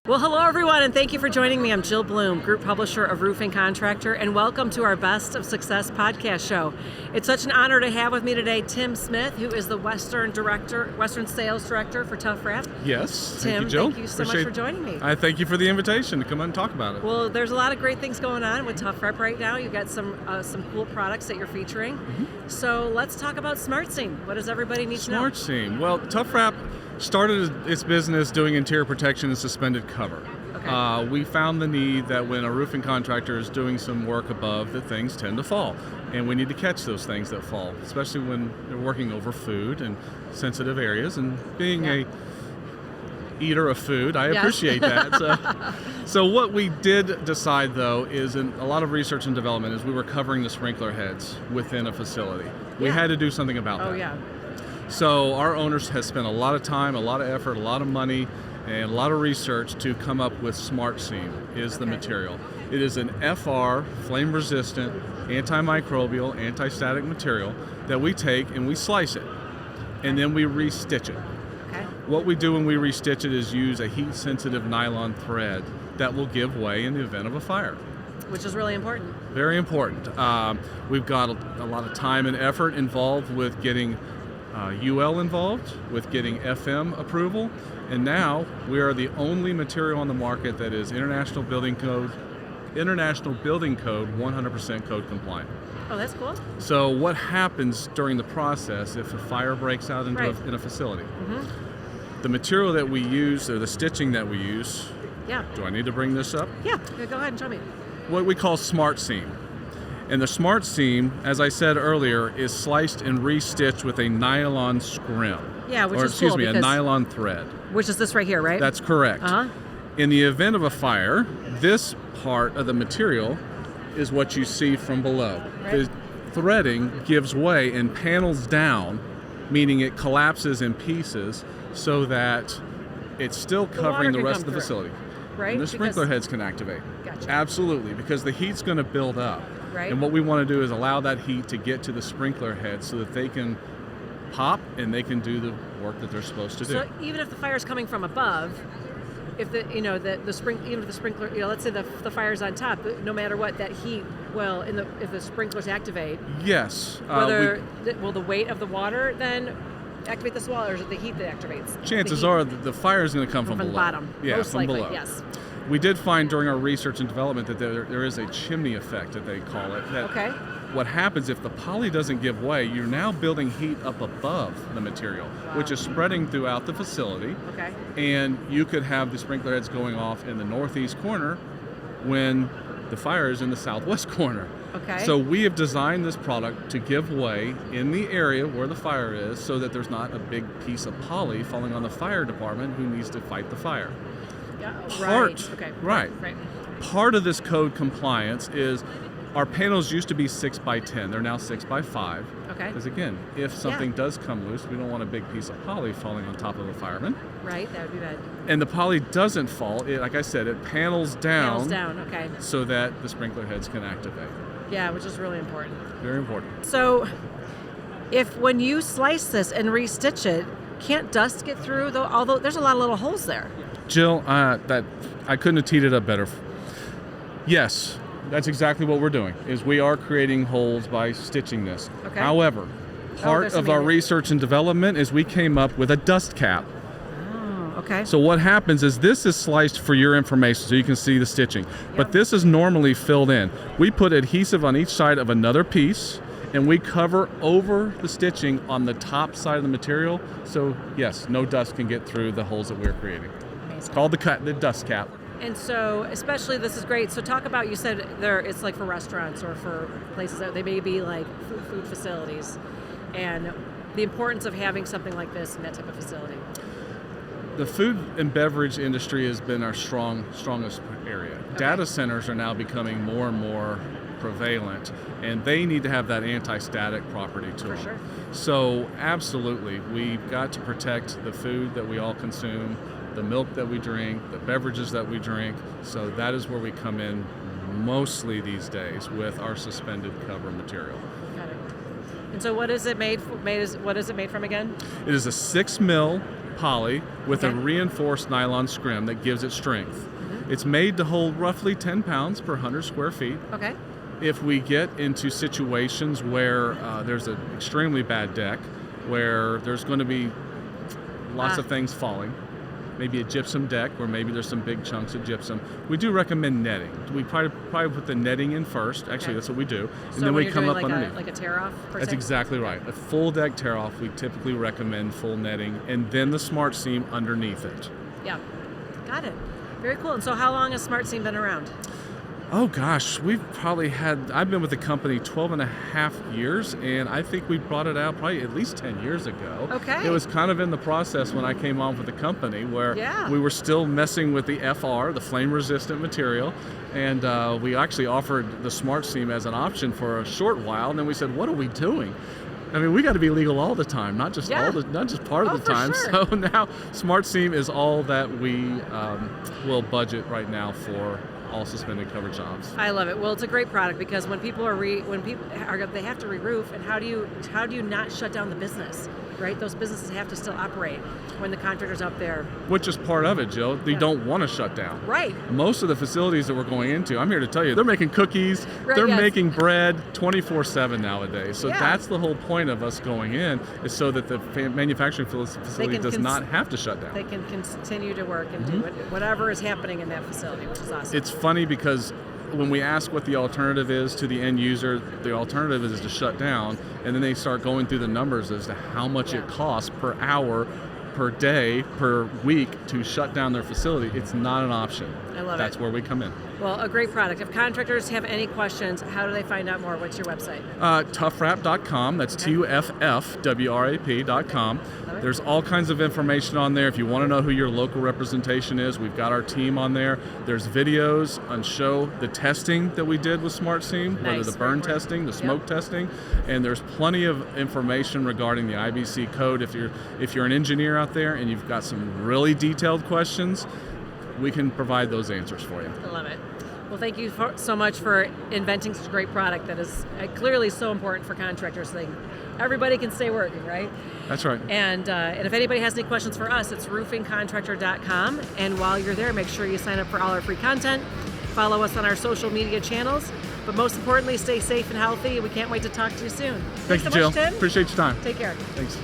Well, hello everyone, and thank you for joining me. I'm Jill Bloom, Group Publisher of Roofing Contractor, and welcome to our Best of Success podcast show. It's such an honor to have with me today Tim Smith, who is the Western Sales Director for Tough Wrap. Yes, Tim, thank you, Jill. Thank you so much for joining me. I thank you for the invitation to come on and talk about it. Well, there's a lot of great things going on with Tough Wrap right now. You've got some cool products that you're featuring. Mm-hmm. So let's talk about SmartSeam. What does everybody need to know? SmartSeam. Well, Tough Wrap started its business doing interior protection and suspended cover. Okay. We found the need that when a roofing contractor is doing some work above, that things tend to fall. And we need to catch those things that fall, especially when they're working over food and sensitive areas. And being a eater of food, I appreciate that. So what we did decide, though, is in a lot of research and development, is we were covering the sprinkler heads within a facility. We had to do something about that. Oh, yeah. So our owners has spent a lot of time, a lot of effort, a lot of money, and a lot of research to come up with SmartSeam is the material. It is an FR, flame-resistant, antimicrobial, anti-static material that we take and we slice it, and then we re-stitch it. Okay. What we do when we re-stitch it is use a heat-sensitive nylon thread that will give way in the event of a fire. Which is really important. Very important. We've got a lot of time and effort involved with getting UL involved, with getting FM approval, and now we are the only material on the market that is International Building Code 100% code compliant. Oh, that's cool. So what happens during the process if a fire breaks out in a facility? Mm-hmm. The material that we use, or the stitching that we use, do I need to bring this up? Yeah, go ahead and show me. What we call SmartSeam. And the SmartSeam, as I said earlier, is sliced and re-stitched with a nylon scrim. Yeah, which is excuse cool me, a nylon thread. Which is this right here, right? That's correct. Uh-huh. In the event of a fire, this part of the material is what you see from below. Right. The threading gives way and panels down, meaning it collapses in pieces so that it's still covering the rest of the facility. Right. And the sprinkler heads can activate. Gotcha. Absolutely, because the heat's going to build up. Right. And what we want to do is allow that heat to get to the sprinkler head so that they can pop and they can do the work that they're supposed to do. So even if the fire is coming from above, if the sprinkler, let's say the fire's on top, no matter what, that heat will, if the sprinklers activate. Yes. Will the weight of the water then activate this wall, or is it the heat that activates? Chances are the fire is going to come from below. The bottom. Yeah, most from likely, below. yes. We did find during our research and development that there is a chimney effect, that they call it. That what happens if the poly doesn't give way, you're now building heat up above the material, which is spreading throughout the facility. Okay. And you could have the sprinkler heads going off in the northeast corner when the fire is in the southwest corner. Okay. So we have designed this product to give way in the area where the fire is so that there's not a big piece of poly falling on the fire department who needs to fight the fire. Right. Part of this code compliance is our panels used to be 6x10. They're now 6x5. Okay. Because again, if something does come loose, we don't want a big piece of poly falling on top of a fireman. Right, that would be bad. And the poly doesn't fall. Like I said, it panels down. Okay. So that the sprinkler heads can activate. Yeah, which is really important. Very important. So, when you slice this and re-stitch it, can't dust get through? Although there's a lot of little holes there. Jill, that I couldn't have teed it up better. Yes, that's exactly what we're doing. Is we are creating holes by stitching this. Okay. However, part of our research and development is we came up with a dust cap. Oh, okay. So what happens is this is sliced for your information so you can see the stitching. But this is normally filled in. We put adhesive on each side of another piece, and we cover over the stitching on the top side of the material. So yes, no dust can get through the holes that we're creating. It's called the dust cap. And so, especially, this is great. So talk about, you said it's like for restaurants or for places that they may be like food facilities, and the importance of having something like this in that type of facility. The food and beverage industry has been our strongest area. Okay. Data centers are now becoming more and more prevalent, and they need to have that anti-static property to them. Sure. So absolutely, we've got to protect the food that we all consume, the milk that we drink, the beverages that we drink. So that is where we come in mostly these days with our suspended cover material. Got it. And so what is it made from again? It is a 6 mil poly with a Okay. reinforced nylon scrim that gives it strength. It's made to hold roughly 10 pounds per 100 square feet. Okay. If we get into situations where there's an extremely bad deck, where there's going to be lots of things falling, maybe a gypsum deck where maybe there's some big chunks of gypsum, we do recommend netting. We probably put the netting in first. Actually, that's what we do. And So then when we you're come doing up like underneath. like a tear off. That's exactly right. A full deck tear off, we typically recommend full netting, and then the SmartSeam underneath it. Yeah. Got it. Very cool. And so how long has SmartSeam been around? Oh gosh, I've been with the company 12 and a half years, and I think we brought it out probably at least 10 years ago. Okay. It was kind of in the process when I came on with the company where Yeah. we were still messing with the FR, the flame resistant material, and we actually offered the SmartSeam as an option for a short while, and then we said, what are we doing? I mean, we got to be legal all the time, not just Yeah. not just part of Oh, the for time. sure. So now SmartSeam is all that we will budget right now for all suspended cover jobs. I love it. Well, it's a great product because when people they have to re-roof, and how do you not shut down the business, right? Those businesses have to still operate when the contractor's up there. Which is part of it, Jill. They don't want to shut down. Right. Most of the facilities that we're going into, I'm here to tell you, they're making cookies, Right, they're yes. making bread 24/7 nowadays. So Yeah. that's the whole point of us going in, is so that the manufacturing facility can does not have to shut down. They can continue to work and do whatever is happening in that facility, which is awesome. It's funny because when we ask what the alternative is to the end user, the alternative is to shut down, and then they start going through the numbers as to how much it costs per hour, per day, per week to shut down their facility. It's not an option. I love it. That's where we come in. Well, a great product. If contractors have any questions, how do they find out more? What's your website? Toughwrap.com. That's TUFFWRAP.com. Love it. There's all kinds of information on there. If you want to know who your local representation is, we've got our team on there. There's videos on show the testing that we did with SmartSeam, whether Nice. the burn Very testing, the Yep. smoke testing, and there's plenty of information regarding the IBC code. If you're an engineer out there and you've got some really detailed questions, we can provide those answers for you. I love it. Well, thank you so much for inventing such a great product that is clearly so important for contractors. So everybody can stay working, right? That's right. And if anybody has any questions for us, it's roofingcontractor.com. And while you're there, make sure you sign up for all our free content. Follow us on our social media channels. But most importantly, stay safe and healthy. We can't wait to talk to you soon. Thank you, Thanks so Jill. much, Tim. Appreciate your time. Take care. Thanks.